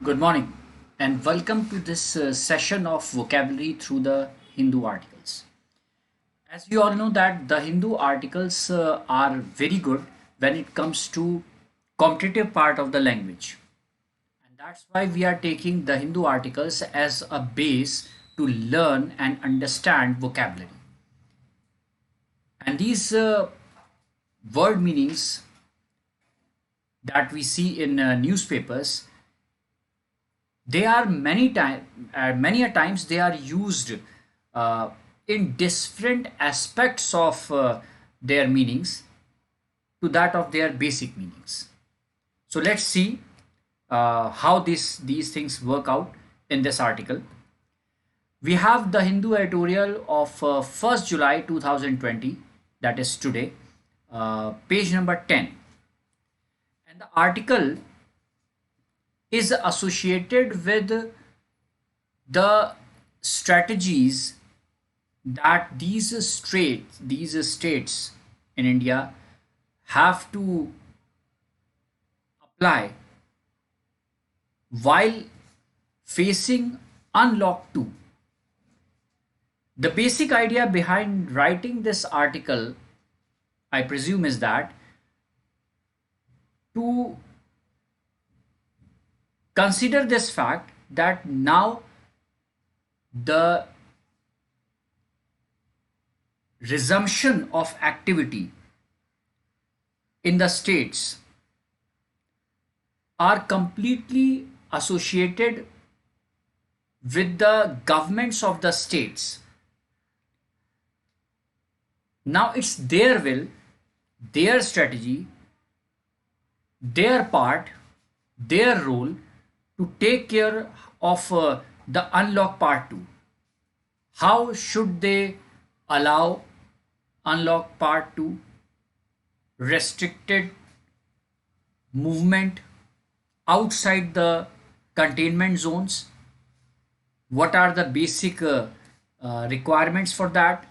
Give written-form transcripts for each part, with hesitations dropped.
Good morning and welcome to this session of vocabulary through the Hindu articles. As you all know that the Hindu articles are very good when it comes to competitive part of the language. And that's why we are taking the Hindu articles as a base to learn and understand vocabulary. And these word meanings that we see in newspapers, they are many a times they are used uh, in different aspects of their meanings to that of their basic meanings. So let's see how these things work out in this article. We have the Hindu editorial of 1st July 2020, that is today, page number 10. And the article is associated with the strategies that these states in India have to apply while facing unlock 2. The basic idea behind writing this article, I presume, is that to consider this fact that now the resumption of activity in the states are completely associated with the governments of the states. Now it's their will, their strategy, their part, their role to take care of the unlock part 2. How should they allow unlock part 2, restricted movement outside the containment zones? What are the basic requirements for that,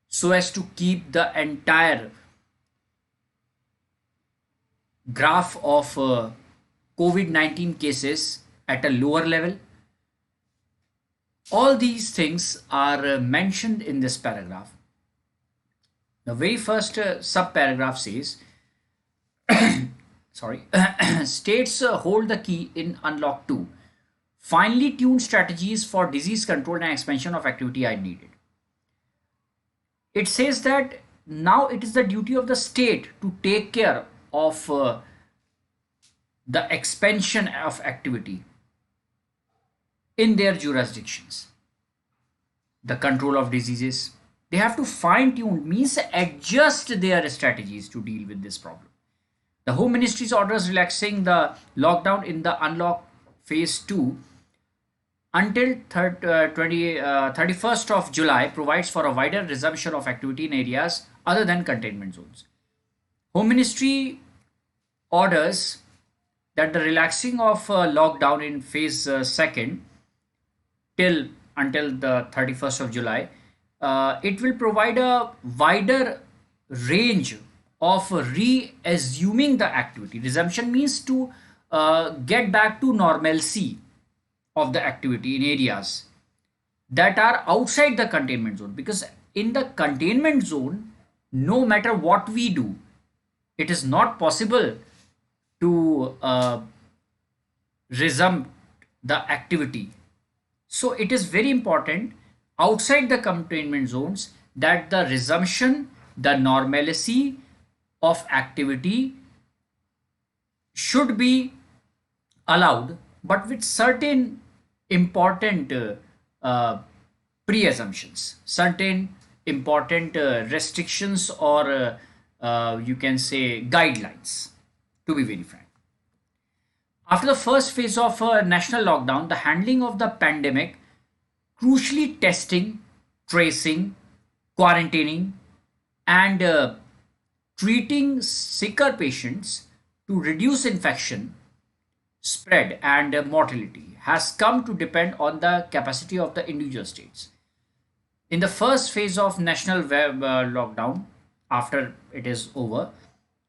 so as to keep the entire graph of COVID-19 cases at a lower level? All these things are mentioned in this paragraph. The very first subparagraph says, sorry, states hold the key in unlock 2. Finely tuned strategies for disease control and expansion of activity are needed. It says that now it is the duty of the state to take care of the expansion of activity in their jurisdictions, the control of diseases. They have to fine tune, means adjust their strategies to deal with this problem. The Home Ministry's orders relaxing the lockdown in the unlock phase 2 until 31st of July provides for a wider resumption of activity in areas other than containment zones. Home Ministry orders that the relaxing of lockdown in phase second till until the 31st of July, it will provide a wider range of re-assuming the activity. Resumption means to get back to normalcy of the activity in areas that are outside the containment zone, because in the containment zone, no matter what we do, it is not possible to resume the activity. So it is very important outside the containment zones that the resumption, the normalcy of activity should be allowed, but with certain important pre-assumptions, certain important restrictions, or you can say guidelines, to be very frank. After the first phase of national lockdown, the handling of the pandemic, crucially testing, tracing, quarantining, and treating sicker patients to reduce infection, spread, and mortality, has come to depend on the capacity of the individual states. In the first phase of national lockdown, after it is over,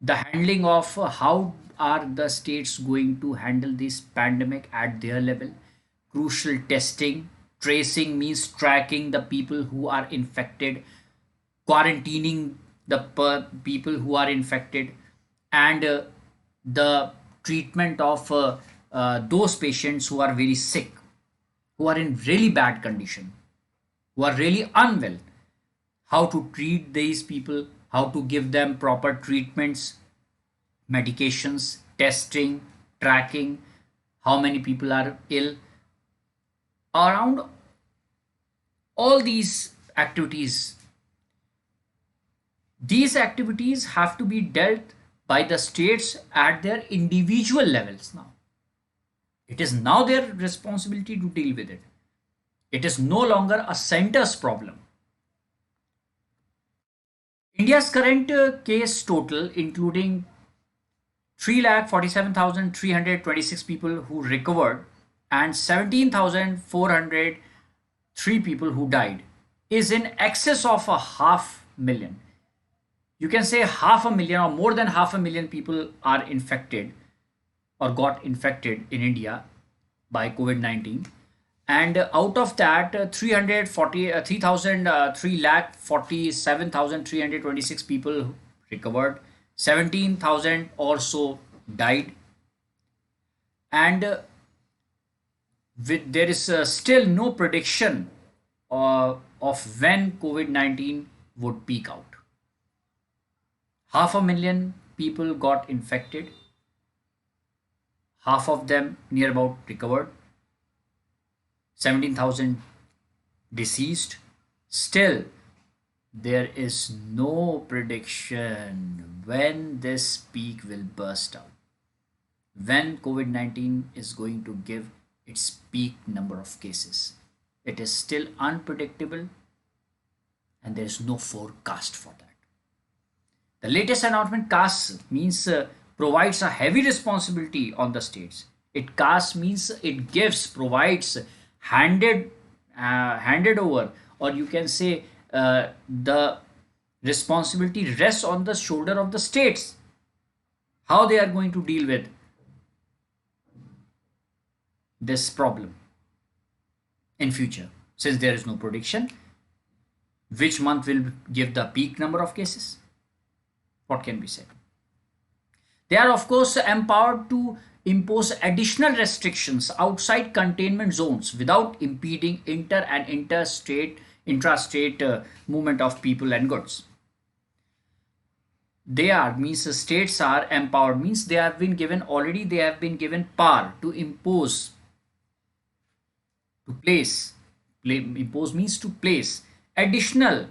the handling of how are the states going to handle this pandemic at their level? Crucial testing, tracing means tracking the people who are infected, quarantining the people who are infected, and the treatment of those patients who are very sick, who are in really bad condition, who are really unwell. How to treat these people, how to give them proper treatments, medications, testing, tracking, how many people are ill. Around all these activities have to be dealt by the states at their individual levels now. It is now their responsibility to deal with it. It is no longer a center's problem. India's current case total, including 3,47,326 people who recovered and 17,403 people who died, is in excess of a half million. You can say half a million or more than half a million people are infected or got infected in India by COVID 19. And out of that, 3,47,326 people recovered, 17,000 or so died, and there is still no prediction of when COVID 19 would peak out. Half a million people got infected, half of them near about recovered, 17,000 deceased. Still, there is no prediction when this peak will burst out, when COVID 19 is going to give its peak number of cases. It is still unpredictable and there is no forecast for that. The latest announcement casts means provides a heavy responsibility on the states. It casts means it gives, provides, handed over, or you can say the responsibility rests on the shoulder of the states. How they are going to deal with this problem in future, since there is no prediction. Which month will give the peak number of cases? What can be said? They are, of course, empowered to impose additional restrictions outside containment zones without impeding inter and intrastate movement of people and goods. They are means the states are empowered means they have been given already, they have been given power to impose, to place, impose means to place additional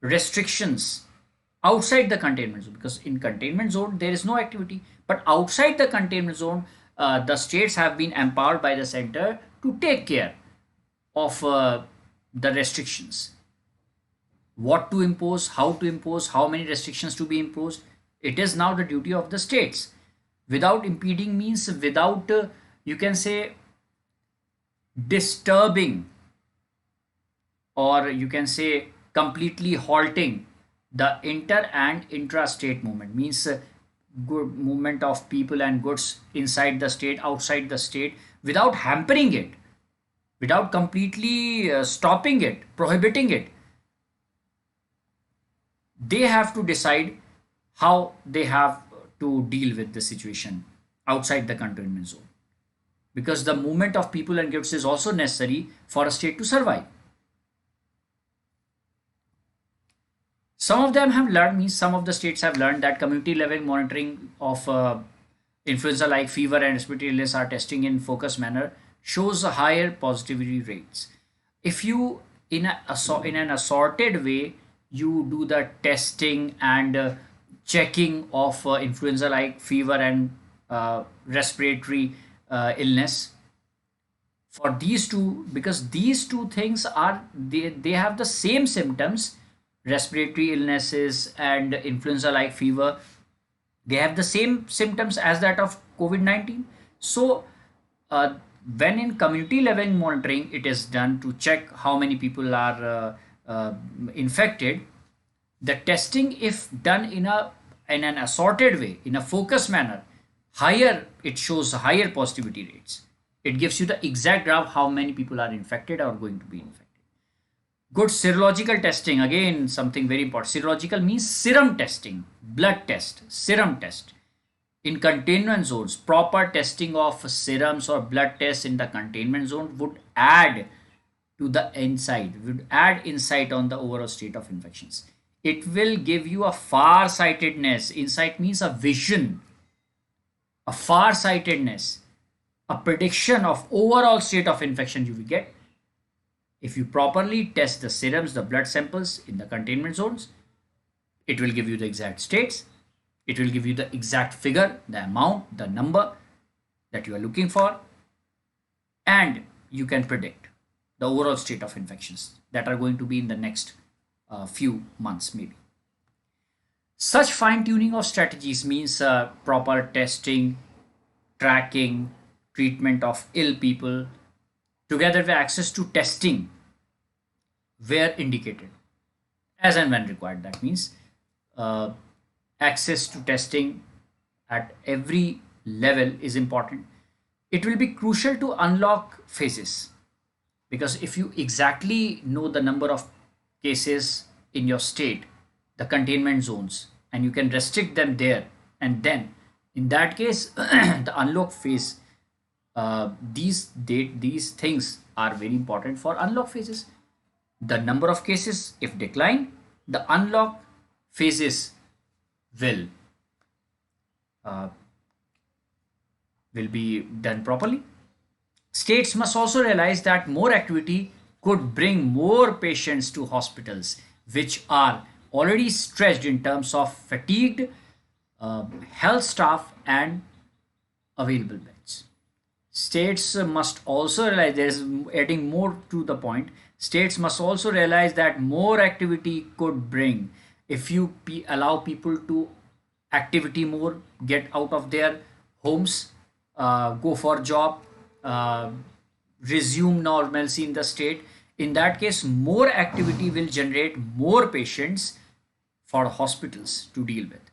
restrictions outside the containment zone, because in containment zone there is no activity, but outside the containment zone the states have been empowered by the center to take care of the restrictions, what to impose, how many restrictions to be imposed. It is now the duty of the states. Without impeding means without, you can say, disturbing, or you can say completely halting the inter and intrastate movement, means good movement of people and goods inside the state, outside the state, without hampering it, without completely stopping it, prohibiting it. They have to decide how they have to deal with the situation outside the containment zone, because the movement of people and goods is also necessary for a state to survive. Some of them have learned, means some of the states have learned that community level monitoring of influenza like fever and respiratory illness are testing in focused manner shows a higher positivity rates. If you in an assorted way you do the testing and checking of influenza like fever and respiratory illness, for these two, because these two things are, they have the same symptoms, respiratory illnesses and influenza like fever, they have the same symptoms as that of COVID 19. So uh, when in community level monitoring it is done to check how many people are infected, the testing if done in an assorted way, in a focused manner, higher, it shows higher positivity rates. It gives you the exact graph how many people are infected or going to be infected. Good serological testing, again something very important. Serological means serum testing, blood test, serum test. In containment zones, proper testing of serums or blood tests in the containment zone would add to the insight, would add insight on the overall state of infections. It will give you a far sightedness. Insight means a vision, a far sightedness, a prediction of overall state of infection you will get if you properly test the serums, the blood samples in the containment zones. It will give you the exact states. It will give you the exact figure, the amount, the number that you are looking for, and you can predict the overall state of infections that are going to be in the next few months, maybe. Such fine tuning of strategies means proper testing, tracking, treatment of ill people, together with access to testing where indicated, as and when required. That means uh, access to testing at every level is important. It will be crucial to unlock phases, because if you exactly know the number of cases in your state, the containment zones, and you can restrict them there, and then in that case, the unlock phase, these things are very important for unlock phases. The number of cases, if decline, the unlock phases will uh, will be done properly. States must also realize that more activity could bring more patients to hospitals, which are already stretched in terms of fatigued health staff and available beds. States must also realize, there is adding more to the point, states must also realize that more activity could bring, if you allow people to activity more, get out of their homes, go for job, uh, resume normalcy in the state. In that case, more activity will generate more patients for hospitals to deal with,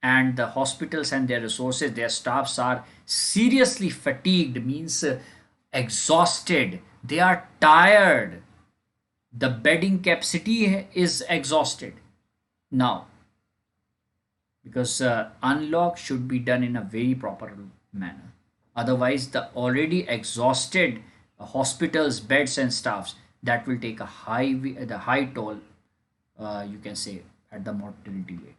and the hospitals and their resources, their staffs are seriously fatigued, means exhausted, they are tired, the bedding capacity is exhausted now, because unlock should be done in a very proper manner. Otherwise, the already exhausted hospitals, beds, and staffs, that will take a the high toll, you can say, at the mortality rate.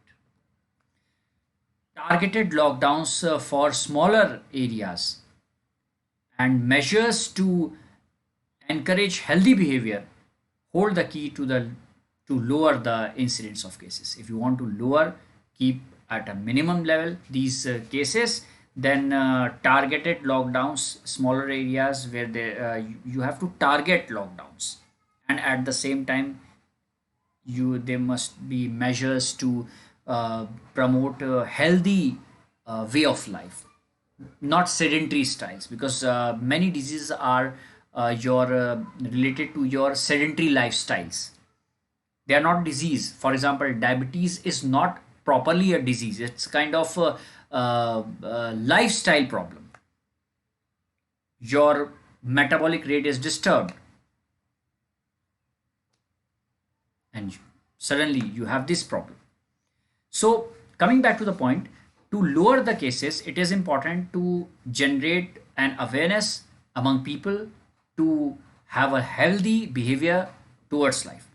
Targeted lockdowns for smaller areas and measures to encourage healthy behavior hold the key to lower the incidence of cases. If you want to lower, keep at a minimum level these cases, then targeted lockdowns, smaller areas where you have to target lockdowns, and at the same time, there must be measures to promote a healthy way of life, not sedentary styles, because many diseases are your related to your sedentary lifestyles. They are not disease. For example, diabetes is not properly a disease, it's kind of a lifestyle problem. Your metabolic rate is disturbed, and suddenly you have this problem. So, coming back to the point, to lower the cases, it is important to generate an awareness among people to have a healthy behavior towards life.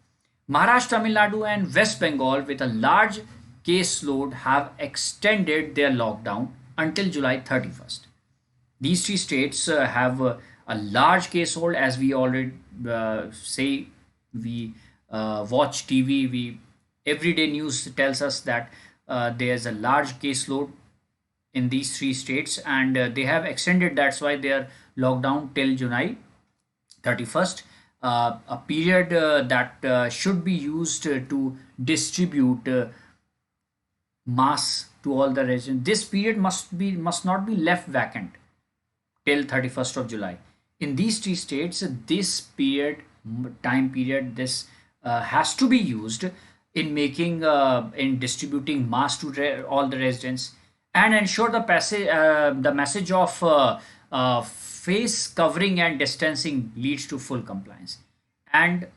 Maharashtra, Tamil Nadu, and West Bengal, with a large caseload, have extended their lockdown until July 31st. These three states have a large casehold, as we already say. We watch TV. We everyday news tells us that there's a large caseload in these three states, and they have extended. That's why they are locked down till July 31st. A period that should be used to distribute mass to all the region. This period must not be left vacant till 31st of July. In these three states, this time period, this has to be used in making in distributing mass to all the residents, and ensure the message of face covering and distancing leads to full compliance. And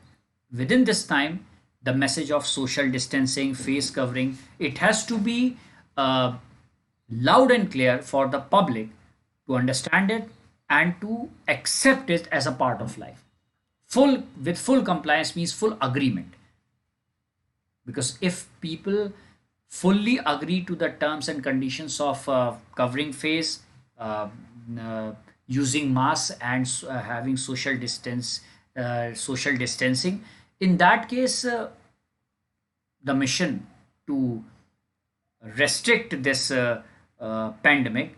within this time, the message of social distancing, face covering, it has to be uh, loud and clear for the public to understand it and to accept it as a part of life. Full with full compliance means full agreement, because if people fully agree to the terms and conditions of covering face, uh, uh, using masks, and having social distancing, in that case, the mission to restrict this pandemic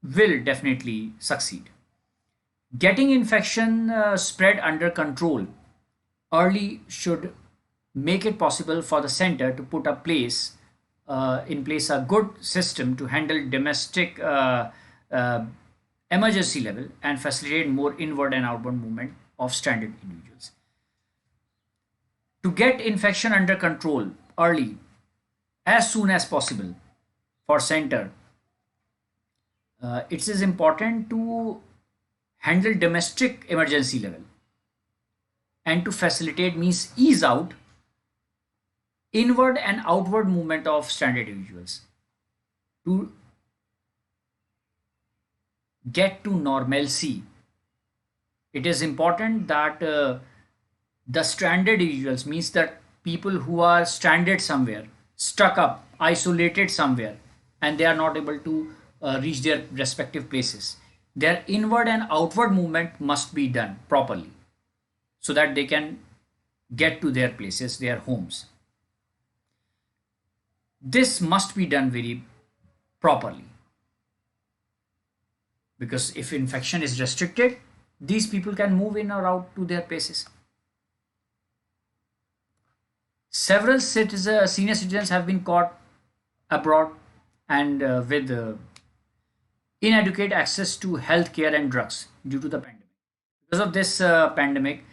will definitely succeed. Getting infection spread under control early should make it possible for the center to put in place a good system to handle domestic uh, emergency level and facilitate more inward and outward movement of stranded individuals. To get infection under control early, as soon as possible, for center, it is important to handle domestic emergency level, and to facilitate means ease out inward and outward movement of stranded individuals. To get to normalcy, it is important that the stranded individuals means that people who are stranded somewhere, stuck up, isolated somewhere, and they are not able to reach their respective places, their inward and outward movement must be done properly so that they can get to their places, their homes. This must be done very properly, because if infection is restricted, these people can move in or out to their places. Several senior citizens have been caught abroad and with inadequate access to health care and drugs due to the pandemic. Because of this pandemic,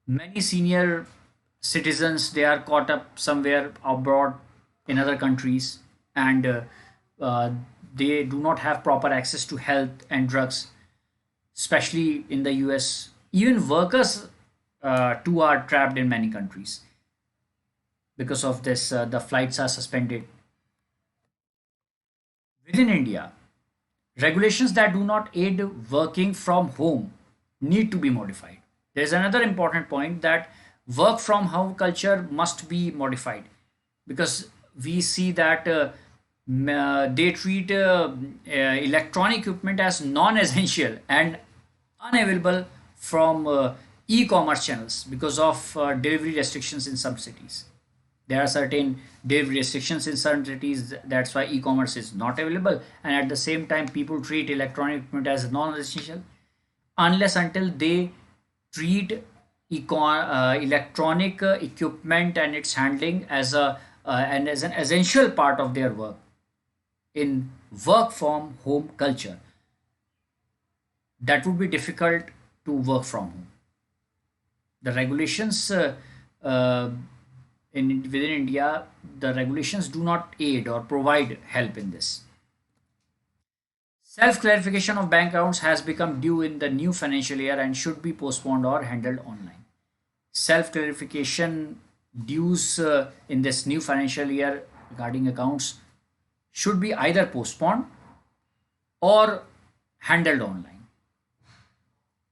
many senior citizens, they are caught up somewhere abroad in other countries, and uh, they do not have proper access to health and drugs, especially in the US. Even workers too are trapped in many countries. Because of this, the flights are suspended. Within India, regulations that do not aid working from home need to be modified. There is another important point that work from home culture must be modified, because we see that they treat electronic equipment as non-essential and unavailable from e-commerce channels because of delivery restrictions in some cities. There are certain delivery restrictions in certain cities. That's why e-commerce is not available, and at the same time people treat electronic equipment as non-essential unless until they treat electronic equipment and its handling as a and as an essential part of their work in work from home culture. That would be difficult to work from home. The regulations uh, within India, the regulations do not aid or provide help in this. Self clarification of bank accounts has become due in the new financial year and should be postponed or handled online. Self clarification dues in this new financial year regarding accounts should be either postponed or handled online,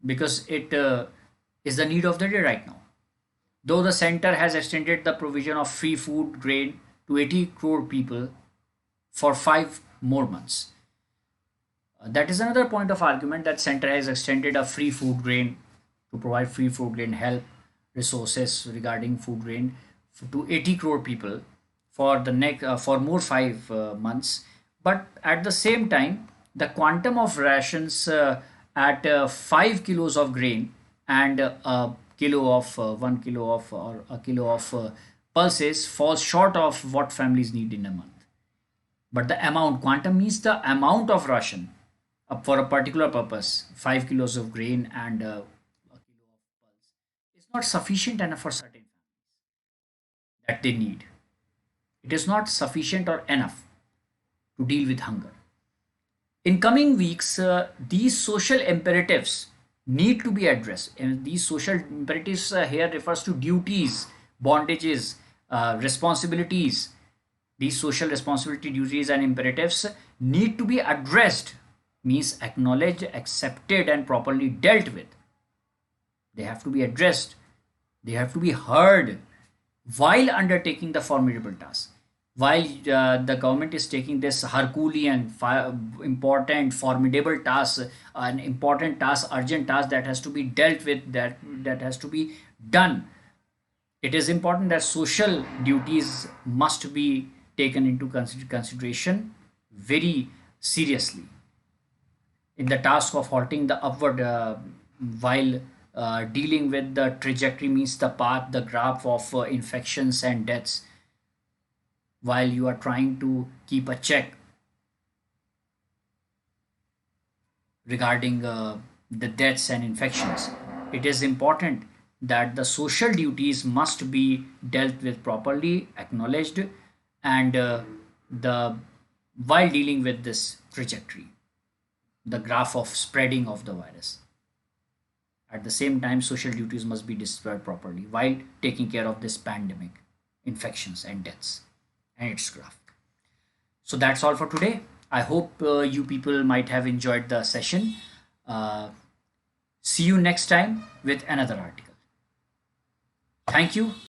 because it is the need of the day right now. Though the center has extended the provision of free food grain to 80 crore people for 5 more months. That is another point of argument that center has extended a free food grain to provide free food grain help resources regarding food grain to 80 crore people for the next for more 5 months. But at the same time, the quantum of rations at 5 kilos of grain and a kilo of 1 kilo of or a kilo of pulses falls short of what families need in a month. But the amount, quantum means the amount of ration for a particular purpose, 5 kilos of grain and a kilo of pulse, is not sufficient enough for certain families that they need. It is not sufficient or enough. to deal with hunger. In coming weeks, these social imperatives need to be addressed. And these social imperatives here refers to duties, bondages, responsibilities. These social responsibility, duties, and imperatives need to be addressed, means acknowledged, accepted, and properly dealt with. They have to be addressed. They have to be heard while undertaking the formidable task. While the government is taking this Herculean, important, formidable task, an important task, urgent task that has to be dealt with, that has to be done, it is important that social duties must be taken into consideration very seriously in the task of halting the upward while dealing with the trajectory, means the path, the graph of infections and deaths, while you are trying to keep a check regarding the deaths and infections. It is important that the social duties must be dealt with properly, acknowledged, and the while dealing with this trajectory, the graph of spreading of the virus. At the same time, social duties must be displayed properly while taking care of this pandemic, infections, and deaths, and its graph. So that's all for today. I hope you people might have enjoyed the session. Uh, See you next time with another article. Thank you.